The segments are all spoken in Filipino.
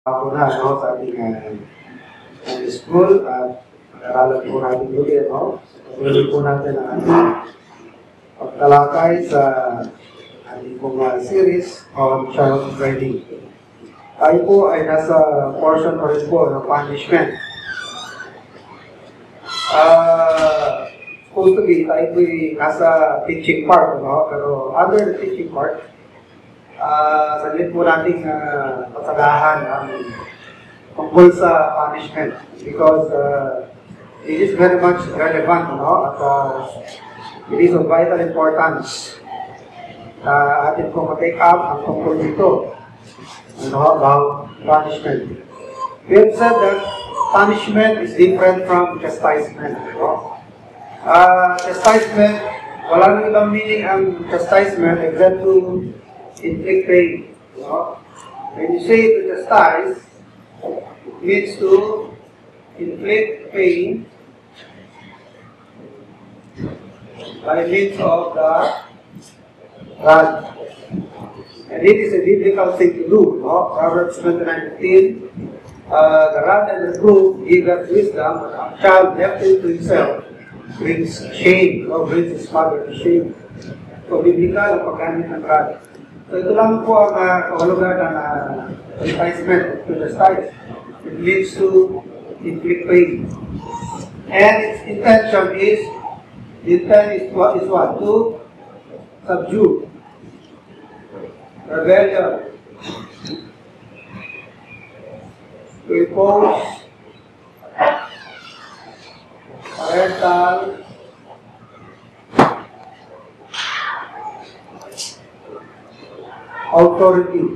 Ako na, no, sa ating school at pag-aralan po natin ulit, no? Tuloy po natin ang pagtalakay sa ating pong series on child training. Tayo po ay nasa portion pa rin po ng punishment. Supposed to be, tayo po ay nasa teaching part, no? Pero under the teaching part, saglit po nating pasagahan ang tungkol sa punishment because it is very much relevant, no? At it is of vital importance na atin po ma-take up ang tungkol dito, ano, about punishment. We have said that punishment is different from chastisement, no? Chastisement, wala nang ibang meaning ang chastisement except to inflict pain. No? When you say to chastise, it means to inflict pain by means of the rod. And it is a difficult thing to do. No? Proverbs 29:15, the rod and the reproof give us wisdom, but a child left to himself brings shame, or brings his mother to shame. So, biblical ang paggamit ng rod. So ito lang po ang kahulugan ng chastisement, to chastise. It leads to inflict pain. And its intention is, the intent is what? To subdue, rebellion, to impose parental authority.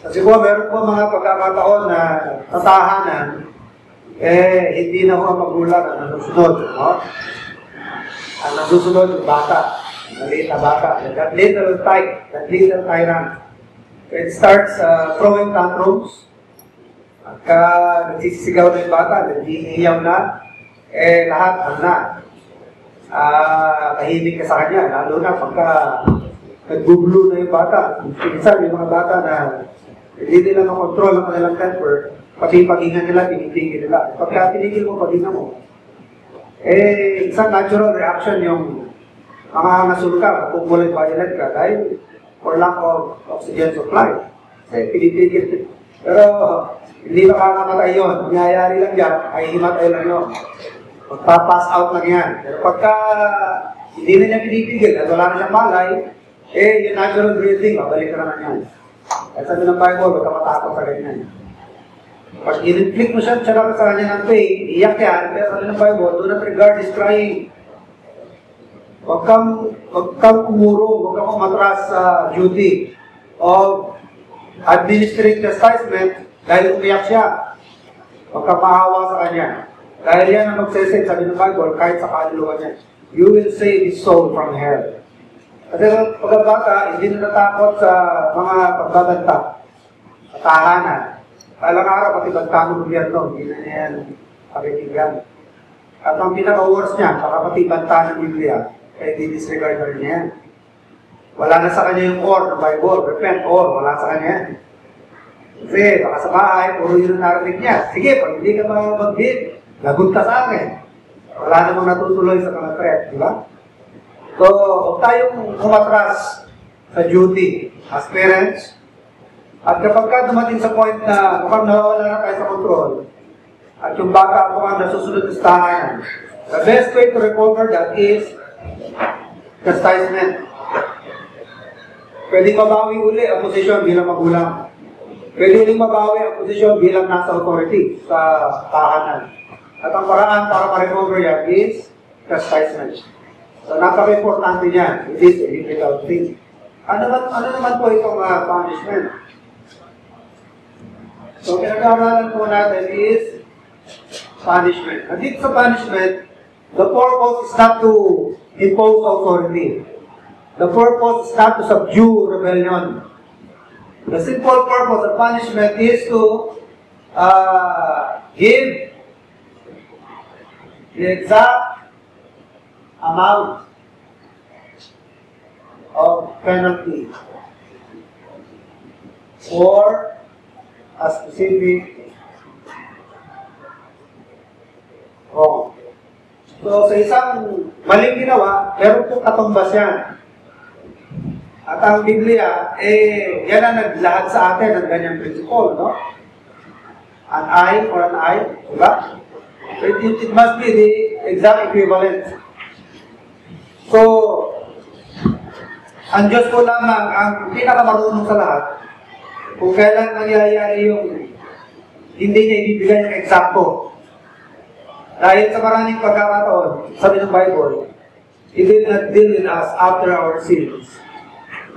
Kasi po, meron po mga pagkakataon na tatahanan, hindi na po ang magulang ang nasusunod, no? Ang nasusunod yung bata, maliit na bata, that little tyrant. It starts throwing tantrums, pagka nagsisigaw na yung bata, nag-iiyaw na, lahat na. Tahimik ka sa kanya, lalo na pagka nag-blue na yung bata. Minsan, yung mga bata na hindi nila makontrol ang kanilang temper, pati paghinga nila, pinitigil nila. Pagka pinigil mo, paghinga mo. Isang natural reaction yung mga nasul ka, kung mulay violent ka, dahil for lack of oxygen supply. Pinitigil. Pero, hindi makakamatay yun. Nangyayari lang yan, ay himatay lang yun. Magpapass out lang yan. Pero pagka hindi na niya pinipigil, at wala na siyang malay, yung natural breathing, babalik ka naman yan. At sabi ng Bible, huwag ka matakot sa ganyan. Pag in-inflict mo siya sa kanya ng pain, iyak yan, pero sabi ng Bible, do not regard his crying. Huwag kang kumuro, huwag kang umatras sa duty of administering chastisement dahil umiyak siya. Huwag kang maawa sa kanya. Dahil yan ang magsasave, sabi ng Bible, kahit sa kaluluwa niya, you will save his soul from hell. Kasi pagkabata, hindi na natakot sa mga pagbabanta, sa tahanan. Talang araw, pati banta ng gobyerno, hindi na niya yan pakikinggan. At ang pinaka-worst niya, pati banta ng Biblia, kaya di-disregard na rin niya yan. Wala na sa kanya yung or ng Bible, repent or, wala sa kanya yan. Kasi baka sa bahay, puro yun ang narinig niya. Sige, pag hindi ka mag-bid, lagot ka sa akin. Wala namang natutuloy sa mga threat, di ba? So, huwag tayong umatras sa duty as parents. At kapag ka dumating sa point na kapag nawawala na tayo sa control, at yung bata po ang nasusunod sa tahanan, the best way to recover that is chastisement. Pwede mabawi uli ang posisyon bilang magulang. Pwede uling mabawi ang posisyon bilang nasa authority sa tahanan. At ang paraan para ma-recover yan is chastisement. So, napaka-importante niyan. It is a difficult thing. Ano naman po itong punishment? So, pinag-aaralan po natin is punishment. At dito sa punishment, the purpose is not to impose authority. The purpose is not to subdue rebellion. The simple purpose of punishment is to give the exact amount of penalty or a specific wrong. So, sa isang maling ginawa, meron pong katumbas yan. At ang Biblia, yan ang naglahad sa atin ng ganyang principle, no? An eye for an eye, diba? So, it must be the exact equivalent. So, ang Diyos ko lamang ang pinakamarunong sa lahat kung kailan nangyayari yung hindi niya ibibigay yung eksakto. Dahil sa maraming pagkakataon, sabi ng Bible, He did not deal with us after our sins,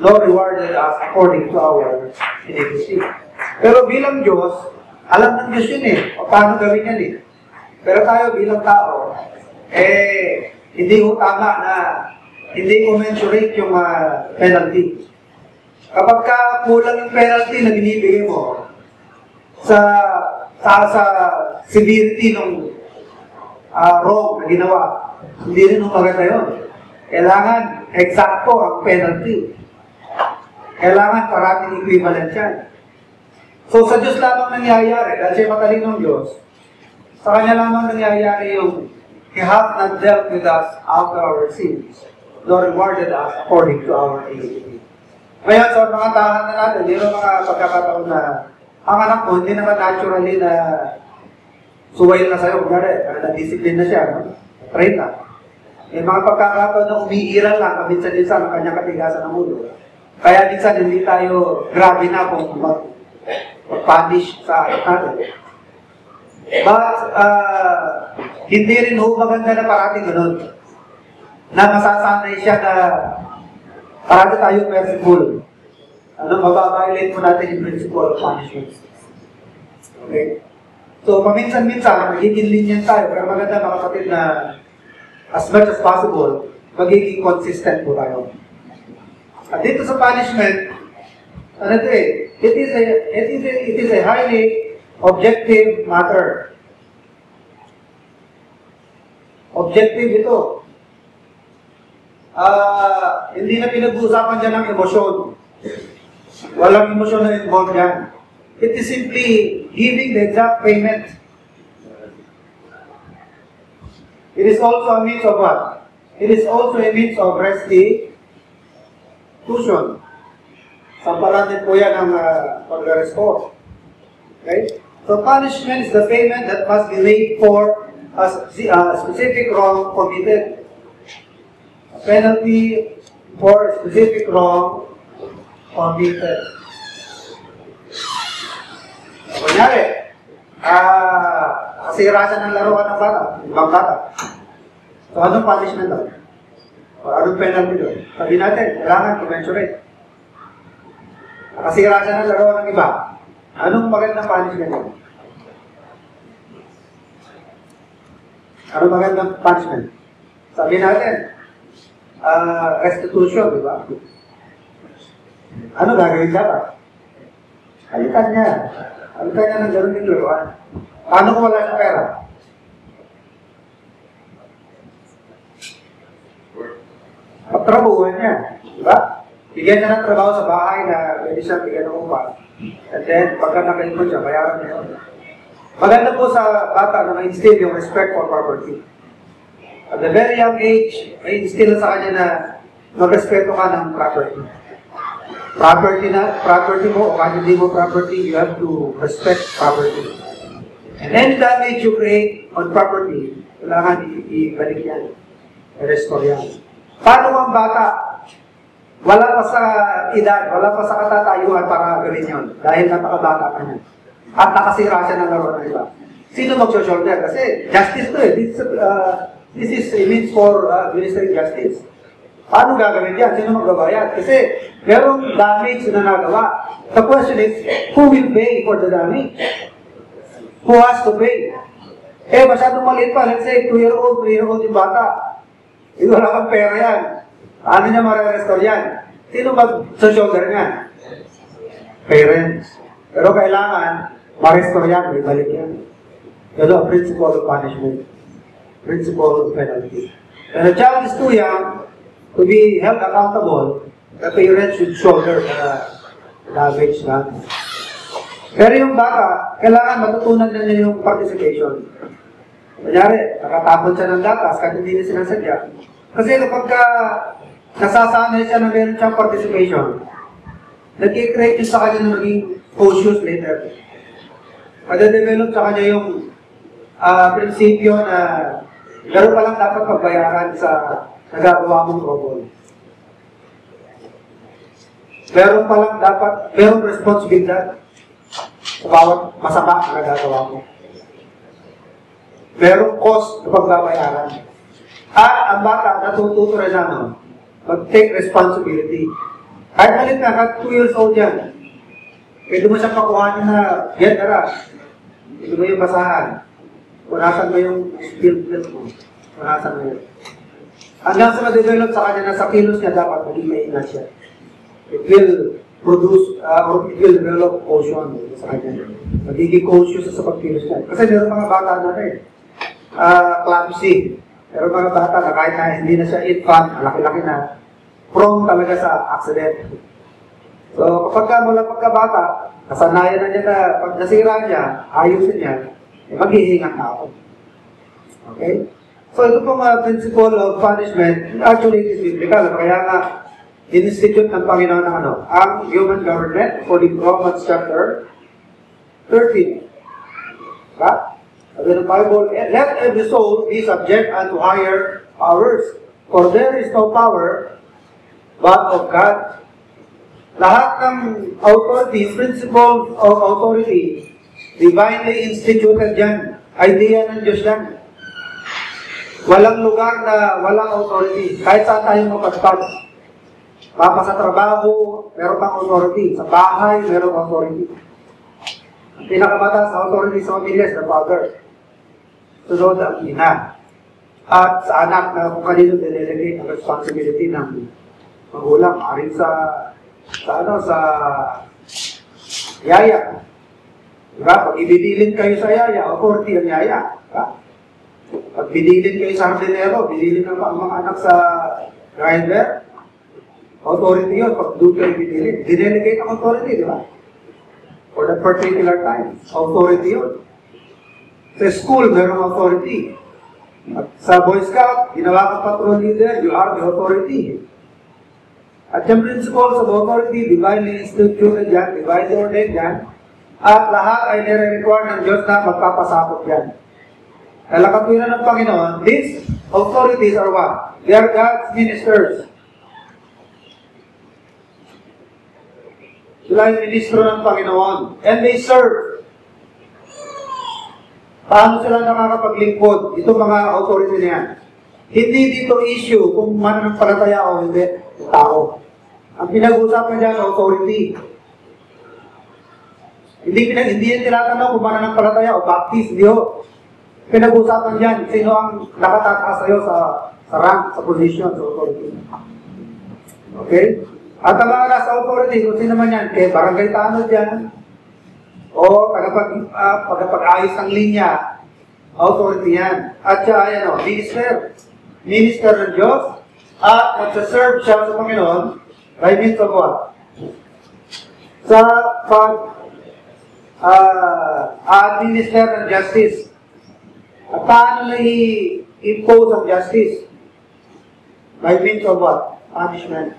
nor rewarded us according to our iniquity. Pero bilang Diyos, alam ng Diyos yun o paano gawin yan Pero tayo bilang tao, hindi ko tama na hindi commensurate yung penalty. Kapag kulang yung penalty na binibigay mo sa severity ng wrong na ginawa, hindi rin maganda yun. Kailangan eksakto ang penalty. Kailangan parating equivalent yan. So sa Diyos lamang nangyayari, dahil siya matalinong Diyos, sa Kanya lamang nangyayari yung He hath not dealt with us after our sins, nor rewarded us according to our iniquity. Ngayon, sa mga tahanan na natin, hindi mga pagkakataon na ang anak mo, hindi naman naturally na suwayin na sa'yo, na-discipline na siya, no? Train na. May mga pagkakataon na umiiral lang, kaminsan-minsan ang kanyang katigasan ng ulo. Kaya minsan hindi tayo grabe na kung mag-punish sa anak natin. But, hindi rin maganda na parating ganun. Na masasanay siya na parati tayo merciful. Mababiolate mo natin yung principle of punishment. Okay? So, paminsan-minsan, magiging lenient tayo, pero maganda mga kapatid na as much as possible, magiging consistent po tayo. At dito sa punishment, it is a highly objective matter. Objective ito. Hindi na pinag-uusapan dyan ng emosyon. Walang emosyon na involved yan. It is simply giving the exact payment. It is also a means of what? It is also a means of restitution. Sampalan din po yan ang pag-restore. Okay? So punishment is the payment that must be made for a specific wrong committed. A penalty for a specific wrong committed. Kunyari, kasira siya ng laruan ng bata, ibang bata. So, anong punishment doon? O anong penalty doon? Sabi natin, kailangan commensurate. Kasira siya ng laruan ng iba. Anong magandang punishment doon? Anong magandang punishment? Sabi natin, restitution, di ba? Ano gagawin dapat? Halitan niya. Halitan niya ng gano'n yung laruan. Paano kung wala siyang pera? Pagtrabuhan niya. Diba? Bigyan niya ng trabaho sa bahay na pwede siya bigyan ng upa. And then, pagka nakalimot siya, bayaran niya yun. Maganda po sa bata na ma-instill yung respect for property. At the very young age, ma-instill sa kanya na magrespeto ka ng property. Property mo o kahit hindi mo property, you have to respect property. And any damage you create on property, kailangan ibalik yan. I-restore yan. Paano ang bata? Wala pa sa edad, wala pa sa katatayuan para gawin yun. Dahil napakabata pa niya. At nakasira siya ng laro ng iba. Sino mag-shoulder? Kasi justice to this is a means for administering justice. Paano gagawin yan? Sino magbabayad? Kasi merong damage na nagawa. The question is, who will pay for the damage? Who has to pay? Masyadong maliit pa. Let's say, 2-year-old yung bata. Wala kang pera yan. Paano niya ma-restore yan? Sino mag-shoulder niya? Parents. Pero kailangan, ma-restore yan, may balik yan. Ito ang principle of punishment. Principle of penalty. When a child is too young to be held accountable, the parents should shoulder the damage done. Pero yung bata, kailangan matutunan na niya yung participation. Kunyari, nakatapon siya ng gatas kahit hindi niya sinasadya. Kasi kapag nasasanay siya na meron siyang participation, nag-i-create yun sa kanya na maging conscious later. Mada-develop sa kanya yung prinsipyo na meron pa lang dapat pagbayaran sa nagagawa mong trouble. Meron pa lang dapat, merong responsibilidad sa bawat masama na nagagawa mo. Merong cost na pagbabayaran. At ang bata natututo rin na mag-take responsibility. Kahit malit na, kahit 2 years old yan, pwede mo siyang makuha na, yan tara, pwede mo yung basahan. Punasan mo yung skill mo. Punasan mo yun. Hanggang sa ma-develop sa kanya na sa kilos niya dapat maging maingat siya. It will produce, or it will develop caution sa kanya. Magiging cautious sa pagkilos niya. Kasi meron mga bata na rin, clumsy. Pero mga bata na kahit na hindi na siya infant, laki-laki na, prone talaga sa accident. So, kapag mula pagkabata, kasanayan na niya na pag nasira niya, ayusin niya, mag-iingat na ako. Okay? So, ito pong principle of punishment, actually it is biblical. Kaya nga, in-institute ng Panginoon ng ang human government, according to Romans chapter 13. Diba? Sabi ng Bible, let every soul be subject unto higher powers, for there is no power but of God. Lahat ng authority, principles of authority, divinely instituted yan. Idea ng Diyos yan. Walang lugar na walang authority. Kahit saan tayo mapagpag. Papa sa trabaho, meron pang authority. Sa bahay, meron authority. Ang pinakamataas na authority sa pamilya is the father. Sunod ang ina. At sa anak na kung kanino delegate ang responsibility ng magulang. Maaaring sa yaya. Diba? Pag ibidilin kayo sa yaya, authority ang yaya. Diba? Pag bidilin kayo sa hardinero, bidilin ng mga anak sa driver, authority yun. Pag doon kayo bidilin, dinelegate ang authority, di ba? For that particular time, authority yun. Sa school, mayroong authority. At sa Boy Scout, ginawa kang patrol leader, you are the authority. At yung principles of authority, divinely instituted yan, divinely ordained yan, at lahat ay nire-require ng Diyos na magpapasakot yan. Kaya katwiran ng Panginoon, these authorities are what? They are God's ministers. Sila yung ministro ng Panginoon. And they serve. Paano sila nakakapaglingkod? Itong mga authority na yan. Hindi dito issue kung mananampalataya o hindi tao. Ang pinag-usapan dyan, authority. Hindi yan tinatanong kung mananampalataya o baptist, hindi ho. Pinag-usapan dyan, sino ang nakatataas sa'yo sa rank, sa position, sa authority. Okay? At ang mga nasa authority, kung sino man yan, kaya barangay tanod dyan, o tagapag-ayos ng linya, authority yan. At siya ay minister. Minister ng Diyos, at magsaserve siya sa Panginoon, by means of what? Sa administer ng justice. At paano na i-impose ang justice? By means of what? Punishment.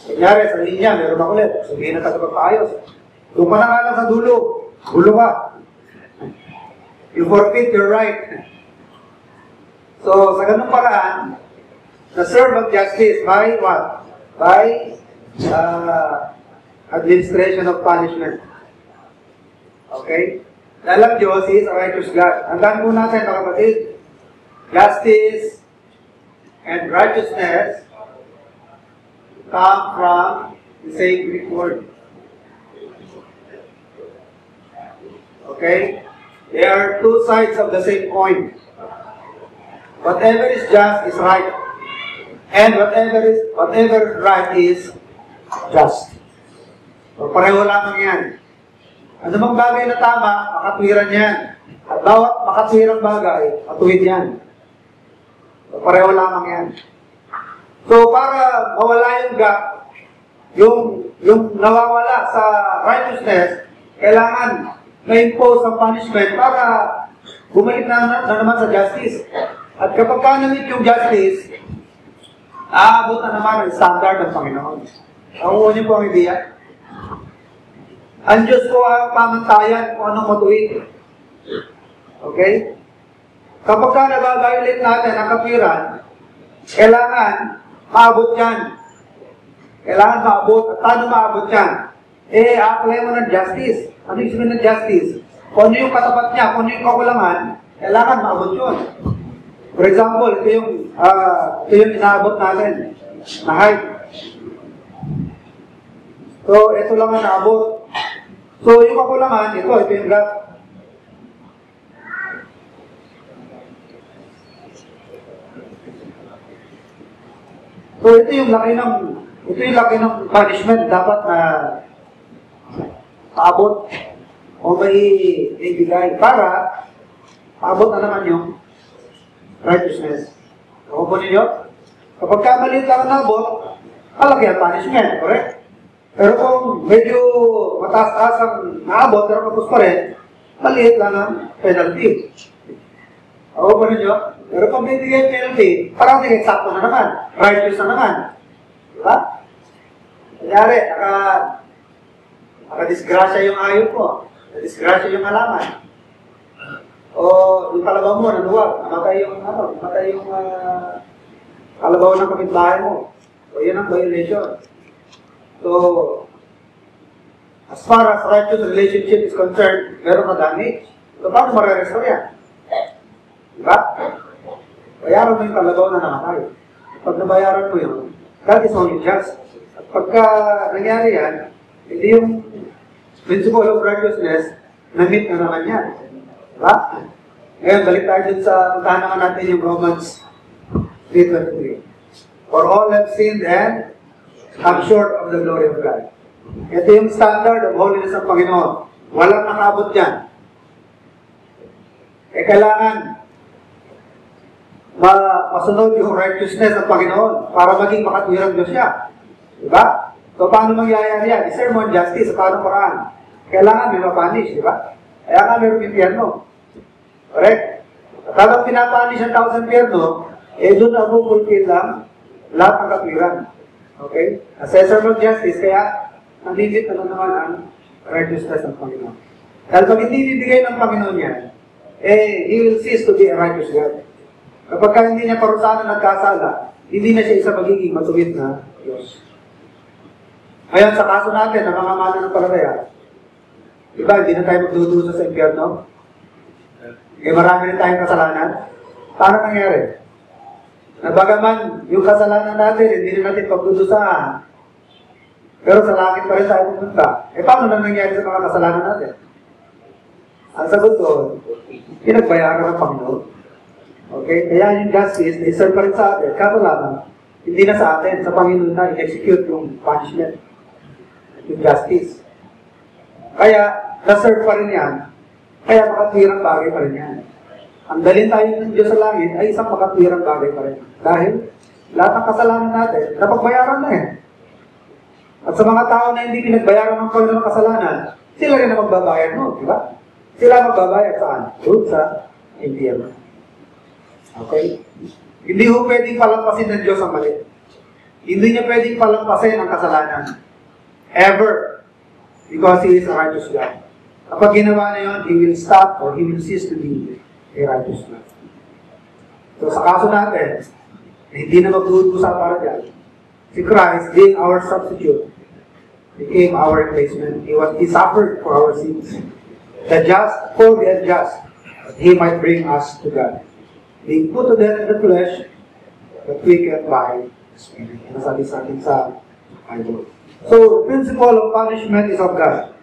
Kunyari, sa linya, meron ako ulit. Sabihin na tagapagpaayos. Doon ka na nga lang sa dulo. Dulo ka. You forfeit your right. So, sa ganung paraan, the serve of justice by what? By administration of punishment. Okay? Dahil ang Diyos is a righteous God. Tandaan po natin, mga kapatid, justice and righteousness come from the same Greek word. Okay? They are two sides of the same coin. Whatever is just is right. And whatever right is just. So, pareho lamang yan. Ano bang bagay na tama, makatwiran yan. At bawat makatwirang bagay, matuwid yan. So, pareho lamang yan. So, para mawala yung gap, yung nawawala sa righteousness, kailangan ma-impose ang punishment para bumalik na naman sa justice. At kapag na-meet yung justice, aabot na naman ang standard ng Panginoon. Ang unin po ang ideya. Ang Diyos po ang pamantayan kung anong matuwid. Okay? Kapag nababiolate natin ang kapiran, kailangan maabot yan. Kailangan maabot. At paano maabot yan? Apply mo ng justice. Ano yung sabihin ng justice? Kung ano yung katapat niya, kung ano yung kakulangan, kailangan maabot yun. For example, ito yung inaabot natin na height. So, ito lang ang naabot. So, yung kakulangan, ito yung graph. So, ito yung laki ng punishment dapat na paabot o may ibigay para paabot na naman yung righteousness. Ako po ninyo? Kapag maliit lang ang nabot, malaki ang punishment, correct? Pero kung medyo mataas-taas ang naabot, pero kapos pa rin, maliit lang ang penalty. Ako po ninyo? Pero pag bibigay penalty, parang eksakto na naman, righteous na naman. Diba? Kanyari, nakadisgrasya yung ayot mo, nakadisgrasya yung halaman. O yung kalabaw mo, nanuwag, namatay yung kalabaw ng kapitbahay mo. So, yun ang violation. So, as far as righteous relationship is concerned, meron na damage. So, paano marerestore yan? Diba? Bayaran mo yung kalabaw na namatay. Pag nabayaran mo yun, that is only just. At pagka nangyari yan, hindi yung principle of righteousness, na-meet na naman yan. Diba? Ngayon, balik tayo dun sa puntahan naman natin yung Romans 3:23. For all have sinned and come short of the glory of God. Ito yung standard of holiness ng Panginoon. Walang nakaabot yan. Kailangan masunod yung righteousness ng Panginoon para maging makatwirang Diyos siya. Diba? So, paano mangyayari yan? I-sermon justice, paano paraan? Kailangan may mapanish, diba? Kaya nga meron impyerno. Correct? At habang pinapanish ang tao sa impyerno, doon na bubulpil lang lahat ng katwiran. Okay? As a sermon justice, kaya ang limit na naman ang righteousness ng Panginoon. Dahil pag hindi bibigay ng Panginoon yan, He will cease to be a righteous God. Kapag hindi niya parusahan na nagkasala, hindi na siya isa magiging matuwid na Diyos. Ngayon, sa kaso natin, ng mga mananampalataya, diba, hindi na tayo magdudusa sa impyerno? Marami rin tayong kasalanan. Paano nangyari? Nabagaman, yung kasalanan natin, hindi rin natin pagdudusahan. Pero sa langit pa rin tayo pumunta. Paano na nangyari sa mga kasalanan natin? Ang sagot doon, pinagbayaran ng Panginoon. Okay? Kaya yung justice, na-serve pa rin sa atin. Kaso lang, hindi na sa atin, sa Panginoon na i-execute yung punishment. Yung justice. Kaya, na-serve pa rin yan. Kaya makatwirang bagay pa rin yan. Ang dalhin tayo ng Diyos sa langit ay isang makatwirang bagay pa rin. Dahil, lahat ng kasalanan natin, napagbayaran na eh. At sa mga tao na hindi pinagbayaran ng Panginoon ng kasalanan, sila rin na magbabayad mo, di ba? Sila magbabayad saan? Doon sa impyerno. Okay? Hindi ho pwedeng palampasin ng Diyos ang mali. Hindi niya pwedeng palampasin ang kasalanan. Ever. Because He is a righteous God. Kapag ginawa na yun, He will stop or He will cease to be a righteous God. So sa kaso natin, hindi na magdudusa para dyan. Si Christ, being our substitute, became our replacement. He suffered for our sins. The just for the unjust, that He might bring us to God. Being put to death in the flesh, but quickened by the Spirit. Nasabi sa atin sa Bible. So, the principle of punishment is of God.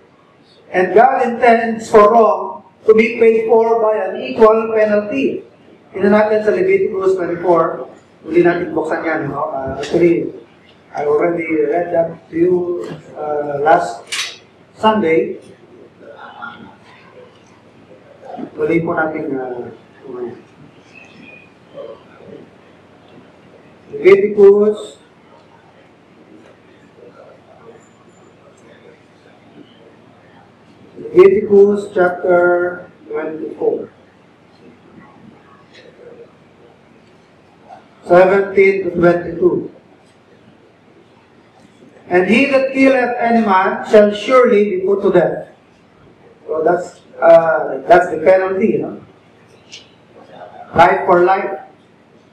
And God intends for wrong to be paid for by an equal penalty. Tignan natin sa Leviticus 24. Uli natin buksan yan. Actually, I already read that to you last Sunday. Uli po natin Leviticus Leviticus chapter 24. 17 to 22. And he that killeth any man shall surely be put to death. So that's the penalty, you know. Life for life.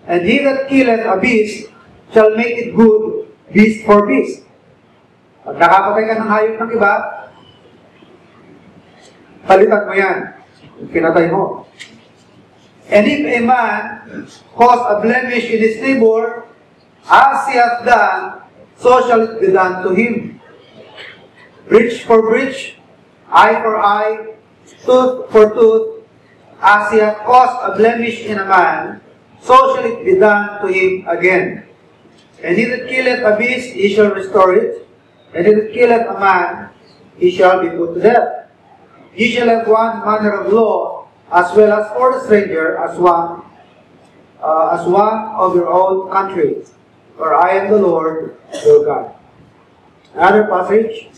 And he that killeth a beast shall make it good, beast for beast. Pag nakapatay ka ng hayop ng iba, palitan mo yan. Pinatay mo. And if a man cause a blemish in his neighbor, as he hath done, so shall it be done to him. Breach for breach, eye for eye, tooth for tooth, as he hath caused a blemish in a man, so shall it be done to him again. And he that killeth a beast, he shall restore it. And he that killeth a man, he shall be put to death. Ye shall have one manner of law, as well as for the stranger, as one of your own country. For I am the Lord your God. Another passage,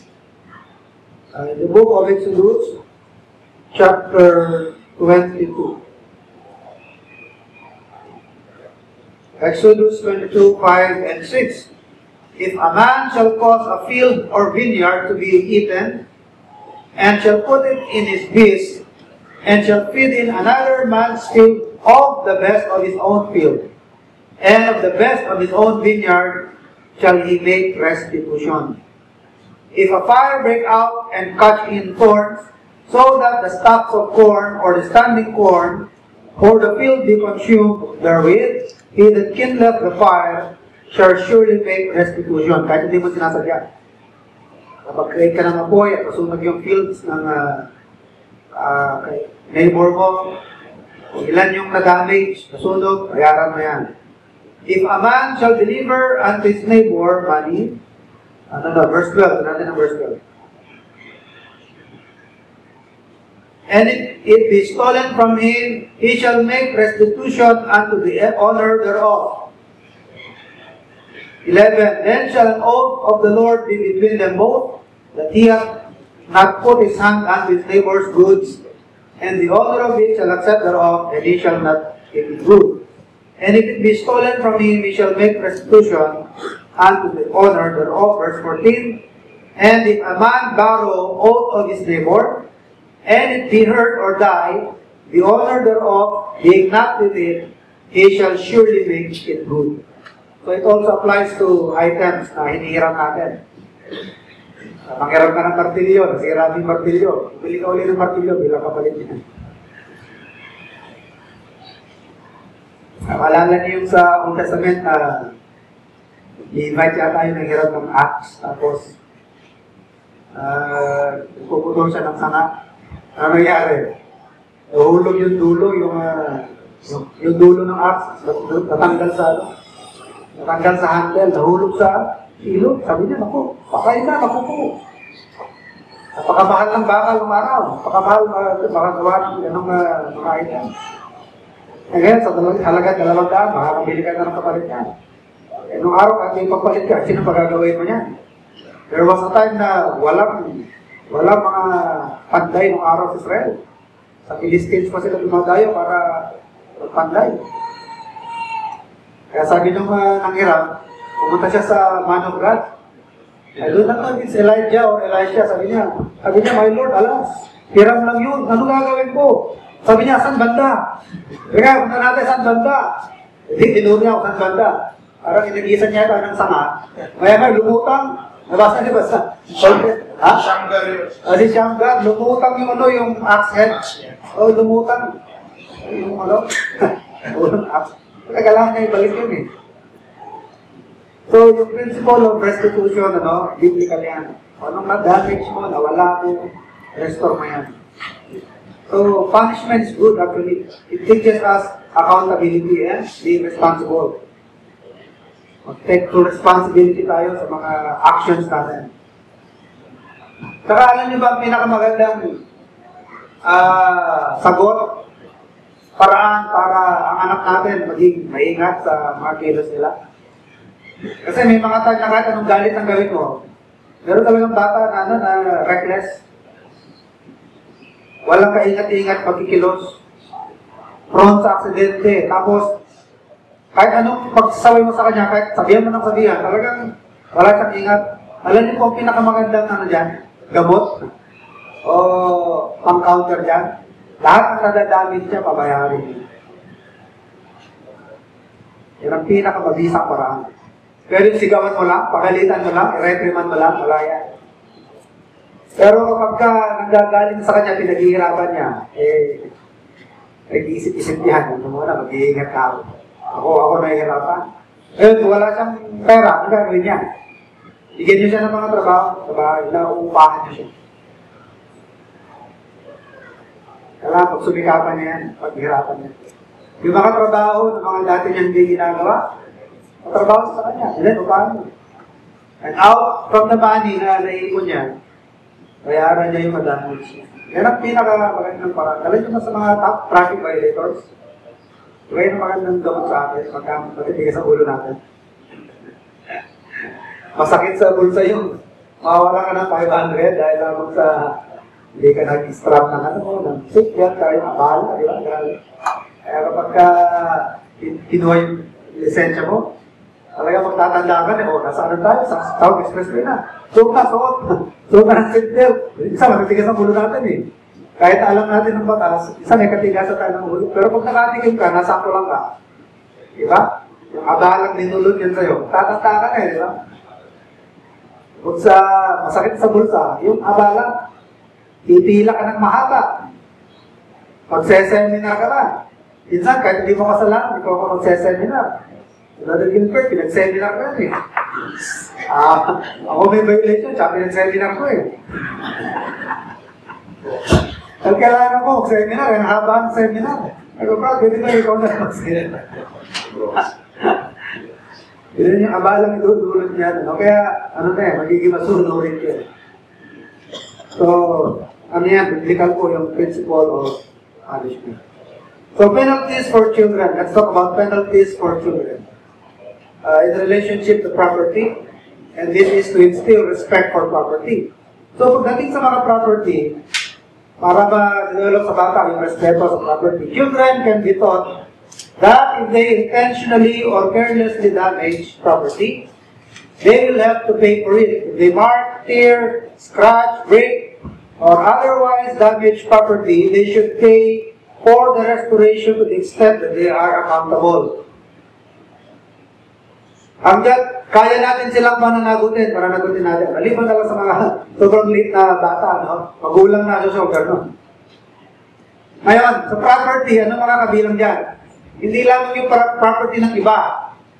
in the book of Exodus, chapter 22. Exodus 22, 5 and 6. If a man shall cause a field or vineyard to be eaten, and shall put it in his beast, and shall feed in another man's field of the best of his own field, and of the best of his own vineyard shall he make restitution. If a fire break out and catch in thorns, so that the stalks of corn or the standing corn or the field be consumed therewith, he that kindleth the fire shall surely make restitution. Kahit hindi mo sinasadya. Kapag create ka ng apoy at kasunog yung fields ng neighbor mo, kung ilan yung na-damage, nasunog, bayaran mo yan. If a man shall deliver unto his neighbor money, verse 12, natin ang verse 12. And if it be stolen from him, he shall make restitution unto the owner thereof. 11. Then shall an oath of the Lord be between them both, that he hath not put his hand unto his neighbor's goods, and the owner of it shall accept thereof, and he shall not give it good. And if it be stolen from him, he shall make restitution unto the owner thereof. Verse 14. And if a man borrow oath of his neighbor, and it be hurt or die, the owner thereof, being not with it, he shall surely make it good. So it also applies to items na hinihiram natin. Manghiram ka ng martilyo, nasira yung martilyo. Bili ka ulit ng martilyo, bilang kapalit niya. Maalala niyo yung sa Old Testament na i-invite yata yung nanghiram ng axe, tapos puputol siya ng sanga. Ano nangyari? Nahulog yung dulo, yung dulo ng axe, natanggal sa handle, nahulog sa ilog. Sabi niya, naku, pakain na, naku po. Napakamahal ng bakal ng araw. Napakamahal makagawa ng ganong mga item. Ngayon, sa halaga 200, makakabili ka na ng kapalit niya. Nung araw, at may pagpalit ka, sino magagawin mo niyan? There was a time na walang mga panday ng araw sa Israel. Sa Philistines pa sila dumadayo para panday. Kaya sabi nung nanghiram, pumunta siya sa man of God. Ay, doon lang it's Elijah or Elisha. Sabi niya, my Lord, alas, hiram lang yun. Ano gagawin ko? Sabi niya, saan banda? Kaya, punta natin, saan banda? Hindi, tinuro niya ako saan banda. Parang inagisan niya ito ng sanga. Maya lumutang. Nabasa niya ba sa? Ha? Si Shamgar, lumutang yung axe head. Lumutang. Yung axe. Kailangan niya ibalik yun eh. So, yung principle of restitution, biblical yan. Anong na-damage mo, nawala mo, restore mo yan. So, punishment is good actually. It teaches us accountability and being responsible. Take to responsibility tayo sa mga actions natin. Saka alam niyo ba ang pinakamagandang sagot? Paraan para ang anak natin maging maingat sa mga kilos nila. Kasi may mga tag na kahit anong galit ang gawin mo, meron talagang bata na reckless. walang kaingat-ingat pagkikilos, prone sa aksidente, tapos kahit anong pagsasaway mo sa kanya, kahit sabihan mo ng sabihan, talagang wala siyang ingat. Alam niyo po ang pinakamagandang ano dyan? Gamot? O pang-counter dyan? Lahat ng nadadamit niya, pabayarin niya. Yan ang pinakamabisang paraan. Pero yung sigawan mo lang, pagalitan mo lang, i-reprimand mo lang, wala yan. Pero kapag ka nanggagaling sa kanya, pinaghihirapan niya, nag-iisip-isip yan. Ano mo na, mag-iingat ka ako nahihirapan. Ngayon, wala siyang pera, ang gagawin niya. Bigyan niyo siya ng mga trabaho, nauupahan niyo siya. Kailangan pag sumikapan niya yan, paghirapan niya. Yung mga trabaho ng mga dati niya hindi ginagawa, matrabaho sa kanya, and then upahan niya. And out from the money na naipon niya, bayaran niya yung madamage niya. Yan ang pinakamagandang paraan. Alam niyo sa mga top traffic violators, gawin ang magandang gamot sa atin, matitigas sa ulo natin. Masakit sa bulsa yung mawawala ka ng 500 dahil lamang sa hindi ka nag-strap ng ng sick yan, kaya bahala, di ba? Kaya kapag kinuha yung lisensya mo, talaga magtatanda ka na, nasaan tayo? Sa South Expressway na. Suot na, suot. Suot na ng seatbelt. Isa, matitigas ang ulo natin eh. Kahit alam natin ng batas, isa may katigasan tayo ng ulo. Pero pag nakatikim ka, nasako lang ka. Di ba? Yung abalang ninulot yan sa'yo. Tatanda ka na eh, di ba? Kung sa masakit sa bulsa, yung abala, pipila ka ng mahaba. Magseseminar ka na. Minsan, kahit hindi mo kasalanan, ikaw ka magseseminar. Brother Gilbert, pinag-seminar ko yan eh. Ako may violation, tsaka pinag-seminar ko eh. Ang kailangan ko, mag-seminar, ang haba ng seminar. Ako, Brad, pwede na ikaw na mag-seminar. Yun yung abalang idudulot niya. No? Kaya, magiging masunurin ko eh. So, biblical po yung principle of punishment. So, penalties for children. Let's talk about penalties for children. In relationship to property, and this is to instill respect for property. So, pagdating sa mga property, para ma-develop sa bata yung respeto sa property, children can be taught that if they intentionally or carelessly damage property, they will have to pay for it. If they mark, tear, scratch, break, or otherwise damage property, they should pay for the restoration to the extent that they are accountable. Hanggat kaya natin silang pananagutin, pananagutin natin. Maliban na lang sa mga sobrang liit na bata, no? Magulang na sa shoulder, no? Ngayon, sa property, ano mga kabilang dyan? Hindi lang yung property ng iba.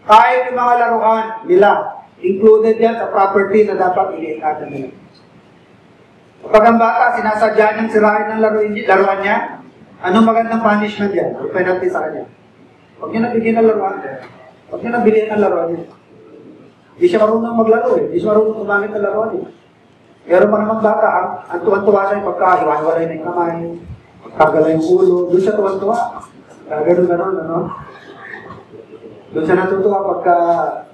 Kahit yung mga laruan nila, included yan sa property na dapat iliikatan nila. Kapag ang bata, sinasadya niyang sirain ng laruan niya, anong magandang punishment yan? O penalty sa kanya. Huwag niyo nabigyan ng laruan. Huwag niyo nabilihan ng laruan niya. Hindi siya marunong maglaro eh. Hindi siya marunong gumamit ng laruan eh. Pero pa namang bata, ang tuwan-tuwa siya yung pagka-iwan-walay na yung kamay, pagkagala yung ulo, doon siya tuwan-tuwa. Ganun, ano? Doon siya natutuwa pagka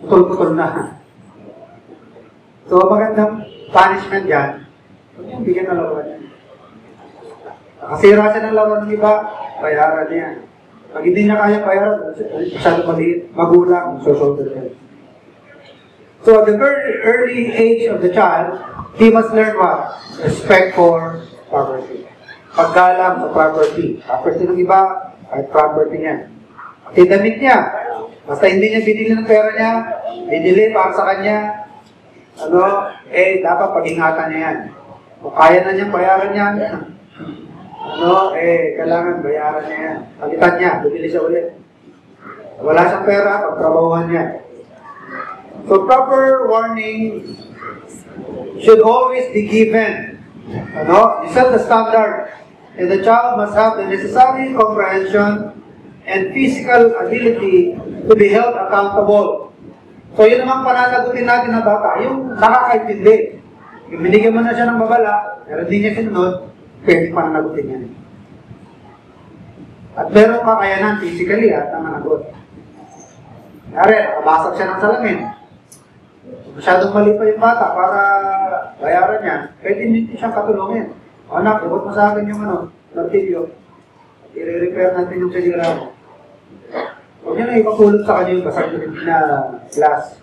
putol-putol na. So, magandang punishment yan. Huwag niyang bigyan ng laruan niya. Nakasira siya ng laruan ng iba, bayaran niya. Pag hindi niya kaya bayaran, masyadong maliit, magulang, so-shoulder niya. So, at the very early age of the child, he must learn what? Respect for property. Paggalang sa property. Property ng iba, ay property niya. At damit niya. Basta hindi niya binili ng pera niya, binili para sa kanya, dapat pag-ingatan niya yan. Kung kaya na niyang bayaran yan, kailangan bayaran niya yan. Pagitan niya, bumili siya ulit. Wala siyang pera, pagtrabahuhan niya. So, proper warning should always be given. You set the standard, and the child must have the necessary comprehension and physical ability to be held accountable. So, yun naman pananagutin natin ng bata, yung nakakaintindi. Yung binigyan mo na siya ng babala, pero hindi niya sinunod, pwede pananagutin yan. At meron kakayanan physically na managot. Kaya nakabasag siya ng salamin. Masyadong mali pa yung bata para bayaran niya, pwede hindi siyang katulungin. Anak, ibot mo sa akin yung martilyo. I-repair natin yung sinira mo. Huwag nyo na ipapulot sa kanya yung basag na glass.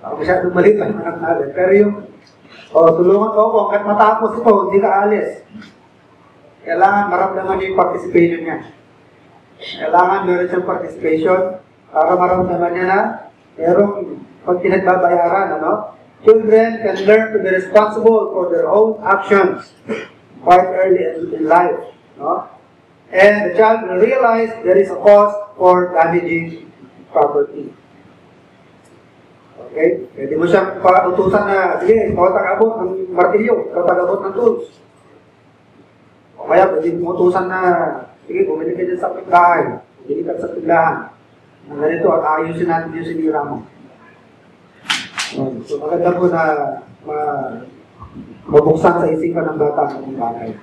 Masyadong maliit pa yung anak natin. Pero yung, tulungan ko ako, hanggat matapos ito, hindi ka alis. Kailangan maramdaman niyo yung participation niya. Kailangan meron siyang participation para maramdaman niya na merong pag pinagbabayaran, ano? Children can learn to be responsible for their own actions quite early in life, no? And the child will realize there is a cost for damaging property. Okay? Pwede mo siyang pautusan na, sige, ikaw tagabot ng martilyo, ikaw tagabot ng tools. O kaya, pwede mo utusan na, sige, bumili ka dyan sa pagkahay, bumili ka sa paglahan. Ang ganito, at ayusin natin yung sinira mo. So, maganda po na mabuksan sa isipan ng bata ng bagay.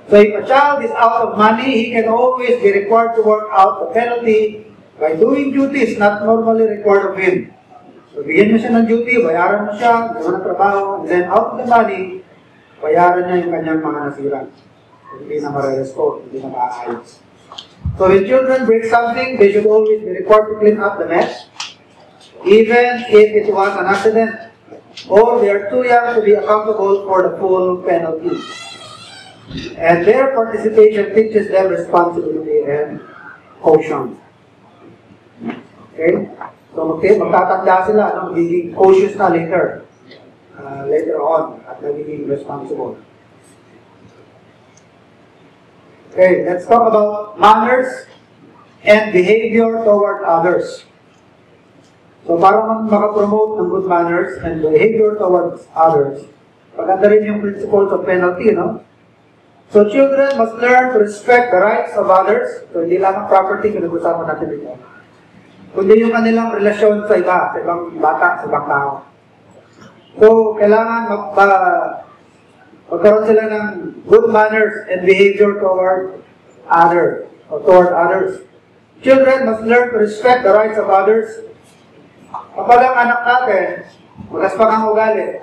So, if a child is out of money, he can always be required to work out the penalty by doing duties not normally required of him. So, bigyan mo siya ng duty, bayaran mo siya, gawin ng trabaho, and then out of the money, bayaran niya yung kanyang mga nasira. So, hindi na mare-restore, hindi na maayos. So, when children break something, they should always be required to clean up the mess, even if it was an accident, or they are too young to be accountable for the full penalty. And their participation teaches them responsibility and caution. Okay? So, magtatanda sila, magiging cautious na later. Later on, at magiging responsible. Okay, let's talk about manners and behavior toward others. So, para makapromote ng good manners and behavior towards others, maganda rin yung principles of penalty, no? So, children must learn to respect the rights of others. So, hindi lang ang property, pinag-usapan natin dito. Kundi yung kanilang relasyon sa iba, sa ibang bata, sa ibang tao. So, kailangan magkaroon sila ng good manners and behavior toward others. Children must learn to respect the rights of others. Kapag ang anak natin, magaspak ang ugali.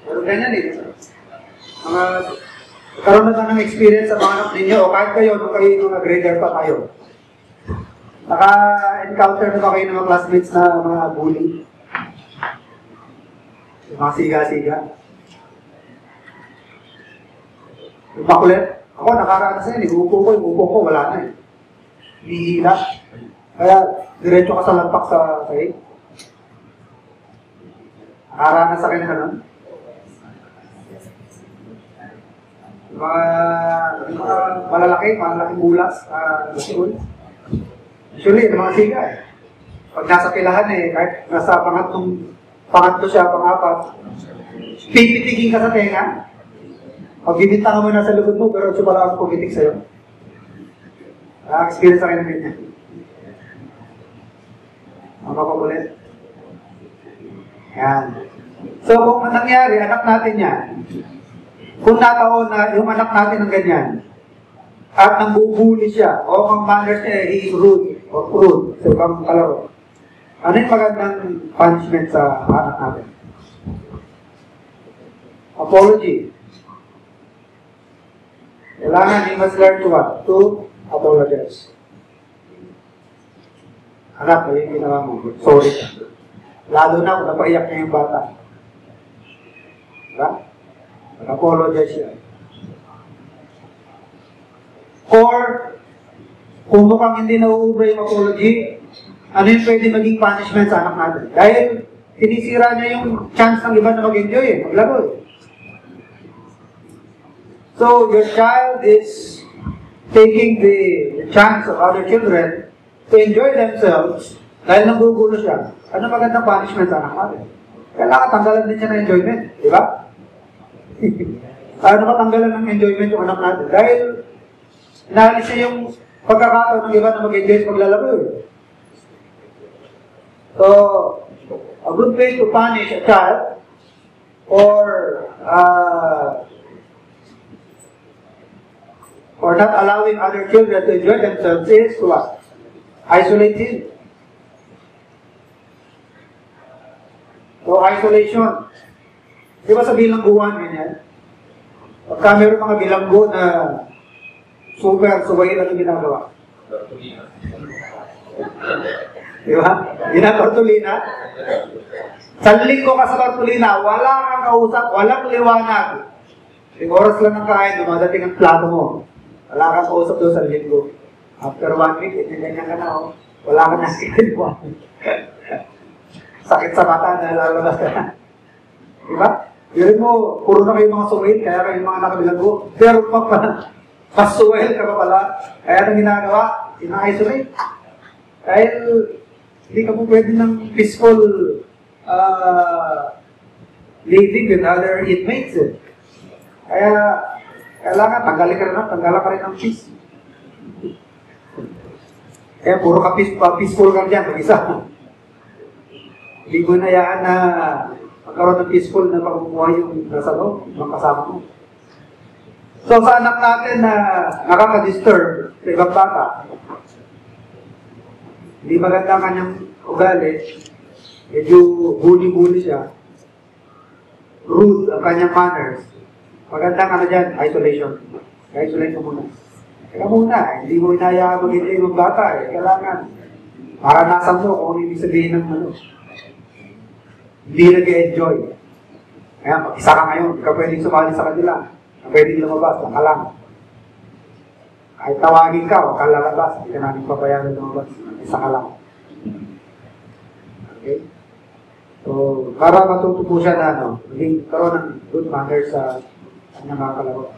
Pero ganyan eh. Karoon na ng experience sa mga anak ninyo, o kahit kayo, nung kayo mga grader pa tayo. Naka-encounter na ba kayo ng mga classmates na mga bully? Yung mga siga-siga. Yung makulit. Ako, nakaranas na yun. Yung upo ko, wala na eh. Hihila. Kaya, diretso ka sa lampak sa sahig. Nakaranas sa akin na nun. Mga malalaking bulas sa school. Usually, yung mga siga eh. Pag nasa pilahan eh, kahit nasa pangatlo siya, pangapat, pipitigin ka sa tenga. Pag bibintang mo na sa lugod mo, pero siya pala ang pumitig sa'yo. Experience sa akin ng ganyan. Ang mapakulit. Yan. So, kung nangyari, anak natin yan, kung nataon na yung anak natin ng ganyan, at nambubuli siya, o ang manners niya, he is rude, o rude, sa ibang kalaro, ano yung magandang punishment sa anak natin? Apology. Kailangan, he must learn to what? To apologize. Anak, may ginawa mo. Sorry ka. Lalo na kung napaiyak niya yung bata. Diba? Nag-apologize siya. Or, kung mukhang hindi nauubra yung apology, ano yung pwede maging punishment sa anak natin? Dahil sinisira niya yung chance ng iba na mag-enjoy eh, maglaro eh. So, your child is taking the chance of other children to enjoy themselves dahil nagugulo siya. Ano magandang punishment sa anak natin? Kailangan tanggalan din siya ng enjoyment, di ba? Ano matanggalan ng enjoyment yung anak natin? Dahil inahalis siya yung pagkakataon ng iba na mag-enjoy sa paglalaro eh. So, a good way to punish a child or not allowing other children to enjoy themselves is to what? Isolate him. So, isolation. Di ba sa bilang buwan, ganyan? Pagka meron mga bilanggo na super suwayin ang ginagawa. Di ba? Tortolina. Sanling ko ka sa Tortolina, wala kang kausap, walang liwanag. Yung oras lang ng kain, dumadating ang plato mo. Wala kang kausap doon sa linggo. After 1 week, ganyan ka na, oh. Wala kang nakikita. Sakit sa mata, nalalabas ka na. Diba? Yun mo, puro na kayo mga suwail, kaya kayo mga nakabilanggo. Pero pasuwail ka pa pala. Kaya anong ginagawa? Ina-isolate. Dahil hindi ka po pwede ng peaceful living with other inmates. Kaya kailangan tanggalin ka rin ng peace. Kaya puro ka peaceful ka dyan, mag-isa. Hindi mo nayaan na magkaroon ng peaceful na pagbubuhay yung nasa loob, mga kasama mo. So sa anak natin na nakaka-disturb sa ibang bata, hindi maganda ang kanyang ugali, medyo bully-bully siya, rude ang kanyang manners, maganda ka na dyan, isolation. Isolate mo muna. Kaya muna, hindi mo inaya mag-enjoy ng bata eh. Kailangan, maranasan mo kung ano ibig sabihin ng ano. Hindi nag-enjoy. Kaya mag-isa ka ngayon, hindi ka pwedeng sumali sa kanila. Hindi ka pwedeng lumabas, lang ka lang. Kahit tawagin ka, huwag ka lalabas. Hindi ka namin papayagan lumabas. Isa ka lang. Okay? So, para matuto po siya na ano, maging karoon ng good manners sa kanyang mga kalaro.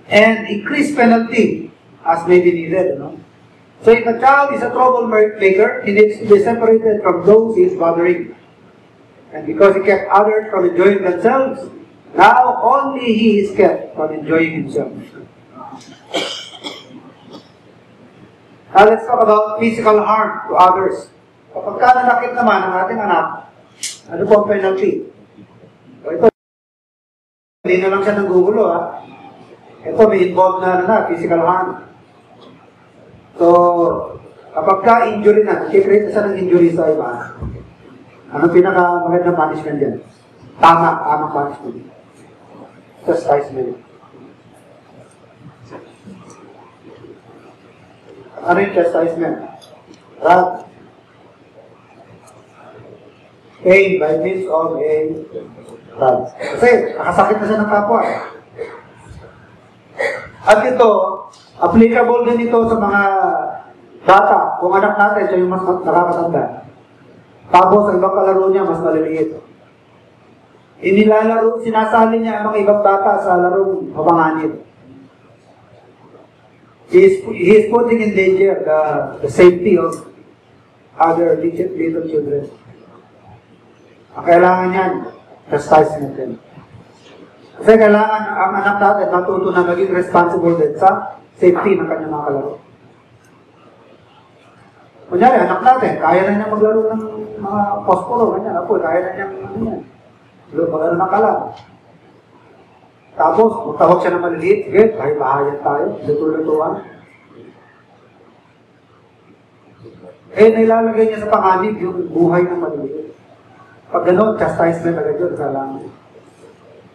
And increased penalty as may be needed. No? So if a child is a troublemaker, he needs to be separated from those he is bothering. And because he kept others from enjoying themselves, now only he is kept from enjoying himself. Now let's talk about physical harm to others. Kapag nanakit naman ang ating anak, ano po ang penalty? So ito, hindi na lang siya nanggugulo ha. Ito may involved na physical harm. So, kapag ka-injury na, kikreate siya ng injury sa iba, anong pinaka-magandang punishment yan? Tamang punishment. Chastisement. Ano yung chastisement? Rod. Pain by means of a rod. Kasi, nakasakit na siya ng kapwa. At ito, applicable din ito sa mga bata. Kung anak natin, siya yung mas nakakatanda. Tapos, ang ibang kalaro niya, mas maliliit. Inilalaro, sinasali niya ang mga ibang bata sa larong habanganit. He is putting in danger the safety of other little children. Ang kailangan niyan, chastisement din. Kasi kailangan ang anak natin matuto na maging responsible din sa safety ng kanyang mga kalaro. Kunyari, anak natin, kaya na niya maglaro ng mga posporo, ganyan, apo, kaya na niya maglaro ng kalam. Tapos, magtawag siya ng maliliit, sige, bahay-bahayan tayo, luto-lutuan. Nilalagay niya sa panganib yung buhay ng maliliit. Pag gano'n, chastisement agad yun, kailangan.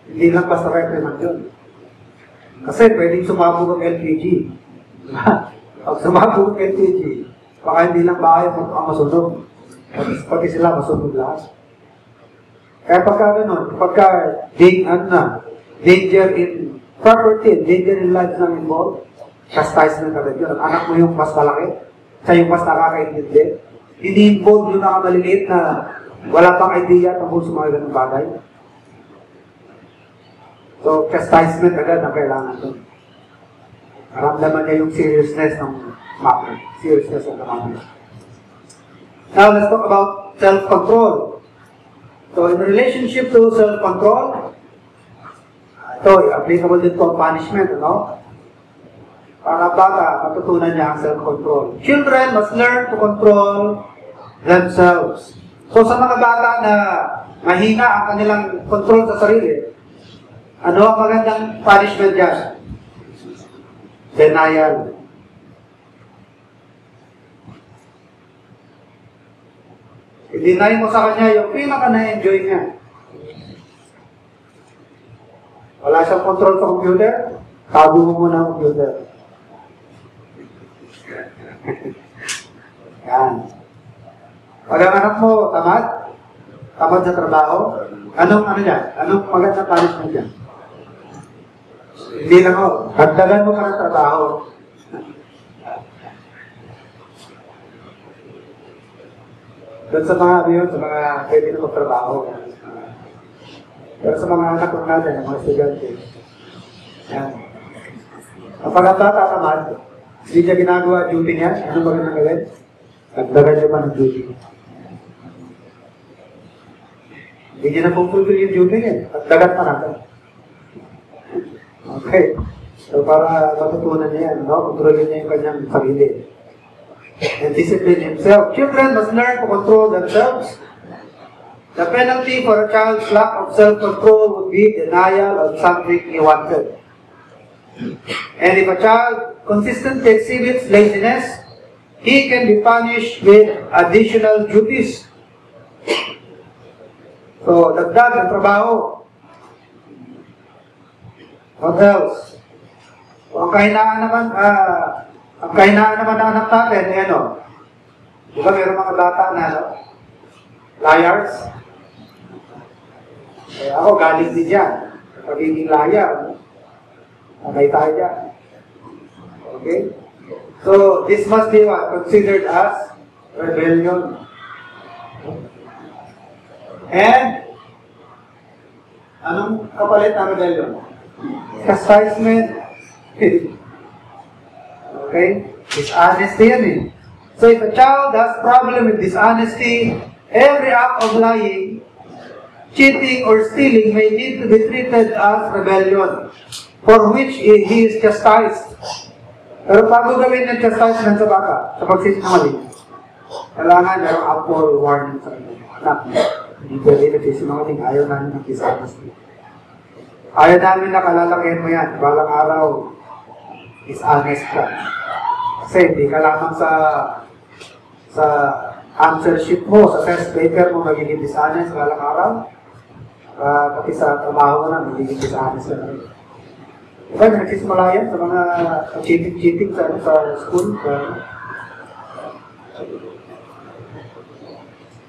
Hindi lang basta reprimand yun. Kasi pwedeng sumabog ang LPG. Pag sumabog ang LPG, baka hindi lang bahay ang masunog. Pati sila masunog lahat. Kaya pagka gano'n, pagka danger in property, danger in life na involved, chastisement agad yun. Ang anak mo yung mas malaki, siya yung mas nakakaintindi. Hindi involved yung nakamaliliit na wala pang idea tungkol sa mga ganung bagay. So, chastisement agad ang kailangan ito. Maramdaman niya yung seriousness ng matter. Seriousness of the matter. Now, let's talk about self-control. So, in relationship to self-control, ito, applicable din to punishment, ano? Para bata, matutunan niya ang self-control. Children must learn to control themselves. So, sa mga bata na mahina ang kanilang control sa sarili, ano ang magandang punishment dyan? Denial. I-deny mo sa kanya yung pinaka na-enjoy niya. Wala siyang control sa computer, tago mo muna ang computer. Yan. Pag ang anak mo tamad sa trabaho, anong magandang punishment yan? Hindi lang ako, dagdagan mo ka ng trabaho. Doon sa mga sa mga pwede na magtrabaho. Pero sa mga anak ko natin, mga estudyante, yan. Kapag ang bata tamad, hindi niya ginagawa duty niya, ano ba ganang gawin? Dagdagan niya pa ng duty. Hindi niya na fulfill yung duty niya. Dagdagan pa natin. Okay. So para matutunan niya yan, no? Kontrolin niya yung kanyang sarili. And discipline himself. Children must learn to control themselves. The penalty for a child's lack of self-control would be denial of something he wanted. And if a child consistently exhibits laziness, he can be punished with additional duties. So, dagdag ng trabaho. What else? Ang kahinaan naman ng anak natin, di ba meron mga bata na, liars? Ako, galing din yan. Pagiging liar. Okay tayo dyan. Okay? So, this must be what? Considered as rebellion. And, anong kapalit ng rebellion? Chastisement. Okay? Dishonesty yan eh. So, if a child has problem with dishonesty, every act of lying, cheating, or stealing may need to be treated as rebellion, for which he is chastised. Pero bago gawin ng chastisement sa bata, sa pagsisinungaling, kailangan merong apple warning sa kanya. Anak, hindi pwede nagsisinungaling, ayaw namin ng dishonesty. Ayaw namin na kalalakihan mo yan, balang araw, dishonest ka. Kasi hindi ka lamang sa answer sheet mo, sa test paper mo magiging dishonest balang araw. Pati sa trabaho mo na, magiging dishonest ka na rin. Diba, nagsisimula yan sa mga cheating sa school.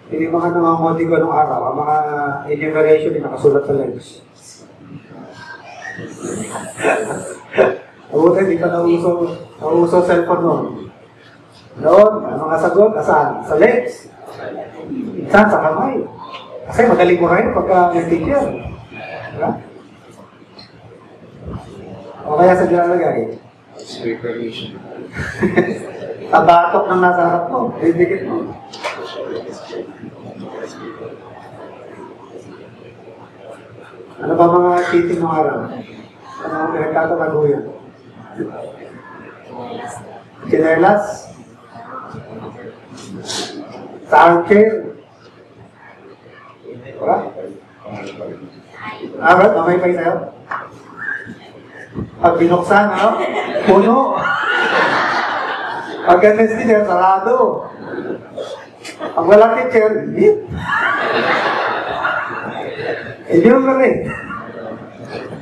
Hindi mga nangangoti ko nung araw, ang mga enumeration yung nakasulat sa legs. Mabuti, hindi pa nauso cellphone noon. Noon, ang mga sagot, asan? Sa legs. Minsan sa kamay. Kasi magaling mo rin pagka yung teacher. Diba? O kaya sa ginalagay? Preparation. Tabatok ng nasa harap mo. Didikit mo. Ano ba mga cheating ng araw? Ano ang pinagtatatago yan? Chinelas? Sa armchair? Diba? Alright, mamay pa sa'yo? Pag binuksan, puno. Pag ganes din, sarado. Pag wala teacher, hindi. Hindi mo rin.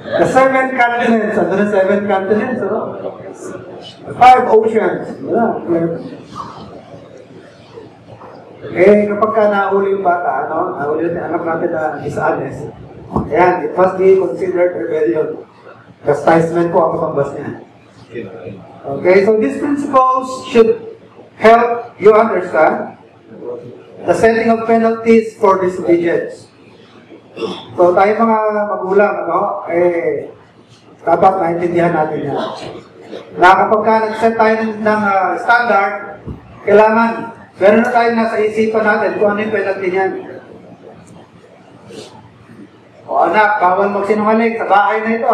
The 7 continents. Ano na 7 continents? 5 oceans. Kapag ka nahuli yung bata, nahuli yung anak natin na dishonest, ayan, it must be considered rebellion. Chastisement po ang kapambas niya. Okay, so these principles should help you understand the setting of penalties for disobedience. So tayo mga magulang, dapat naintindihan natin yan. Na kapag ka nag-set tayo ng standard, kailangan meron na tayo nasa isipan natin kung ano yung penalty niyan. O anak, bawal magsinungaling sa bahay na ito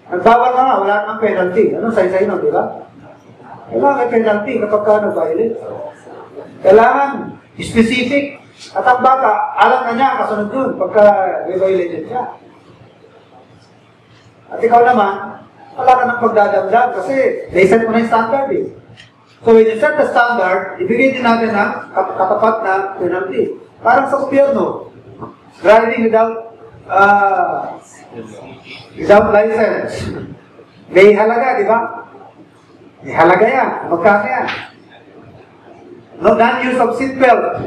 Nagbawal ka nga, wala kang penalty. Anong say-say nun, di ba? Kailangan may penalty kapag ka nag-violate. Kailangan specific. At ang bata, alam na niya, kasunod yun, pagka violated siya. At ikaw naman, wala ka nang pagdadagdag kasi they-set mo na yung standard eh. So when you set the standard, ibigay din natin ang katapat na penalty. Parang sa gobyerno, driving without without license. May halaga, di ba? May halaga yan. Magkano yan? No, non-use of seatbelt.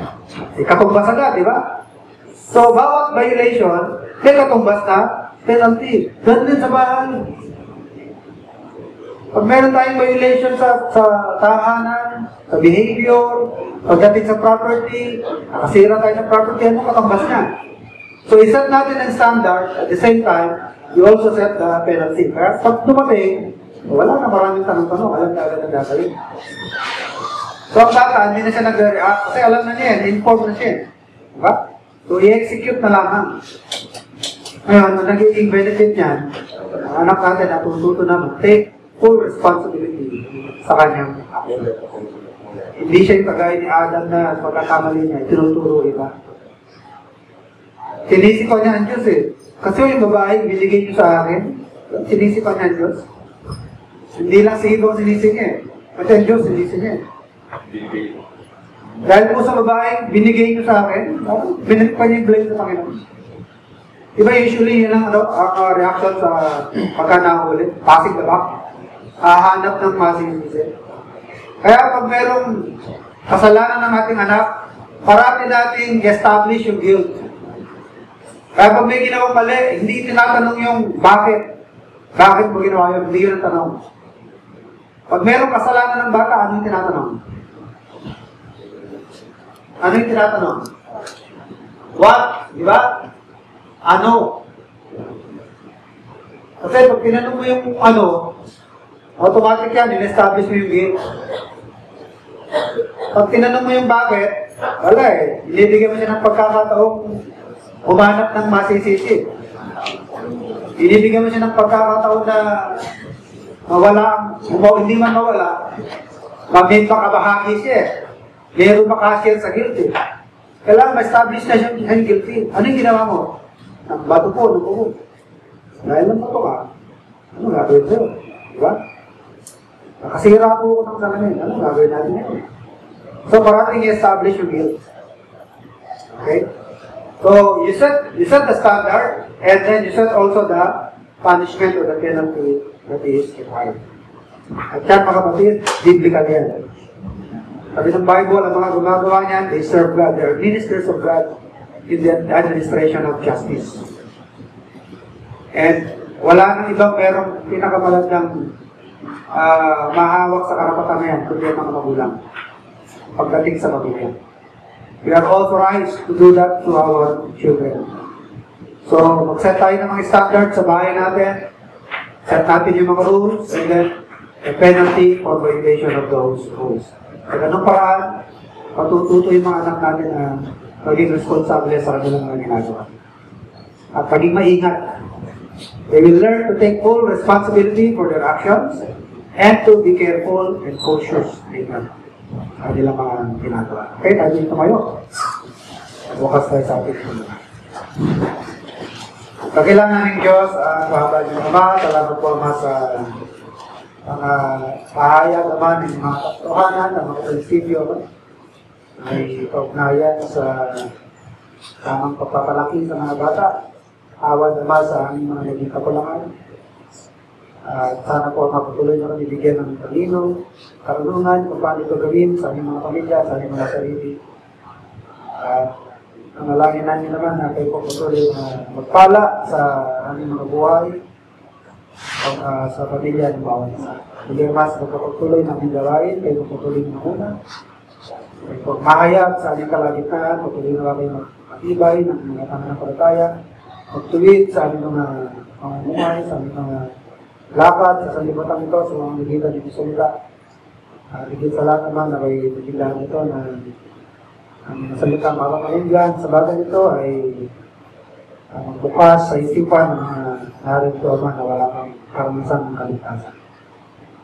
May katumbas agad, di ba? So, bawat violation, may katumbas na penalty. Ganun din sa bahay. Pag meron tayong violation sa tahanan, sa behavior, pagdating sa property, nakasira tayo ng property, ano katumbas niya? So, iset natin ang standard, at the same time, you also set the penalty. Kaya pag dumating, wala na maraming tanong-tanong, alam na agad ang gagawin. So, ang bata, hindi na siya nag-react, kasi alam na niya yan, informed na siya. Diba? So, i-execute na lamang. Ngayon, ang nagiging benefit niyan, ang anak natin natututo na take full responsibility sa kanyang action. Hindi siya yung kagaya ni Adam na pagkakamali niya, tinuturo iba. Sinisipan niya ang Diyos eh. Kasi yung babae, binigay niyo sa akin, sinisipan niya ang Diyos. Hindi lang si Ibo sinising eh. Pati ang Diyos sinising eh. Dahil po sa babae, binigay niyo sa akin, binalik pa niya yung blame sa Panginoon. Iba usually yun ang reaction sa pagka nahuli, passing the buck. Hahanap ng masing-isip. Kaya pag merong kasalanan ng ating anak, parati nating establish yung guilt. Kaya pag may ginawang mali, hindi tinatanong yung bakit. Bakit mo ginawa yun? Hindi yun ang tanong. Pag merong kasalanan ng bata, ano yung tinatanong? Ano yung tinatanong? What? Di ba? Ano? Kasi pag tinanong mo yung ano, automatic yan, in-establish mo yung guilt. Pag tinanong mo yung bakit, wala eh. Binibigyan mo siya ng pagkakataong humanap ng masisisi. Binibigyan mo siya ng pagkakataon na mawala, hindi man mawala, may makabahagi siya. Meron makasya sa guilty. Kailangan ma-establish na siya guilty. Ano yung ginawa mo? Ang bato po, nung dahil ng bato ka, ano gagawin sa'yo? Diba? Nakasira po ako ng salamin. Ano gagawin natin ngayon? So, parating i-establish yung guilt. Okay? So, you set the standard, and then you set also the punishment or the penalty that is required. At yan, mga kapatid, biblical yan. Sabi ng Bible, ang mga gumagawa niyan, they serve God. They are ministers of God in the administration of justice. And wala nang ibang merong pinakamalandang mahawak sa karapatan na yan, kundi ang mga magulang. Pagdating sa pamilya. We are authorized to do that to our children. So, mag-set tayo ng mga standards sa bahay natin. Set natin yung mga rules, and then a penalty for violation of those rules. Sa ganung paraan, patututo yung mga anak natin na maging responsable sa kanilang mga ginagawa. At maging maingat. They will learn to take full responsibility for their actions and to be careful and cautious in kanilang mga ginagawa. Okay, tayo dito kayo. Bukas tayo sa ating mga. Kakilangan ng Diyos ang kahabal ng Ama. Salamat po Ama sa mga pahayag naman ng mga katotohanan, ng mga prinsipyo ay kaugnayan sa tamang pagpapalaki sa mga bata. Awan naman sa aming mga naging kakulangan. Sana po mapatuloy na kami bigyan ng talino, karunungan, kung paano ito gawin sa aming mga pamilya, sa aming mga sarili. Ang alangin namin naman na kayo po patuloy na magpala sa aming mga buhay sa pamilya ng bawat isa. Hindi mas magpapatuloy na aming gawain, kayo po patuloy na muna. Kayo po mahayag sa aming kalagitnaan, patuloy na kami matibay ng mga pananampalataya, magtuwid sa aming mga pamumuhay, sa aming mga lakad, sa sanlibutan ito, sa mga nagitan dito sa salita. Higit sa lahat naman na may nagitan ito na ang salita makakaingan sa bagay ito ay magbukas sa isipan ng narito naman na wala kang karanasan ng kaligtasan.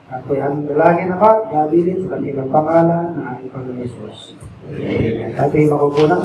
At kaya ang dalangin na ba, nabilin sa kanilang pangalan na aming Panginoon Jesus. At ay makukunan.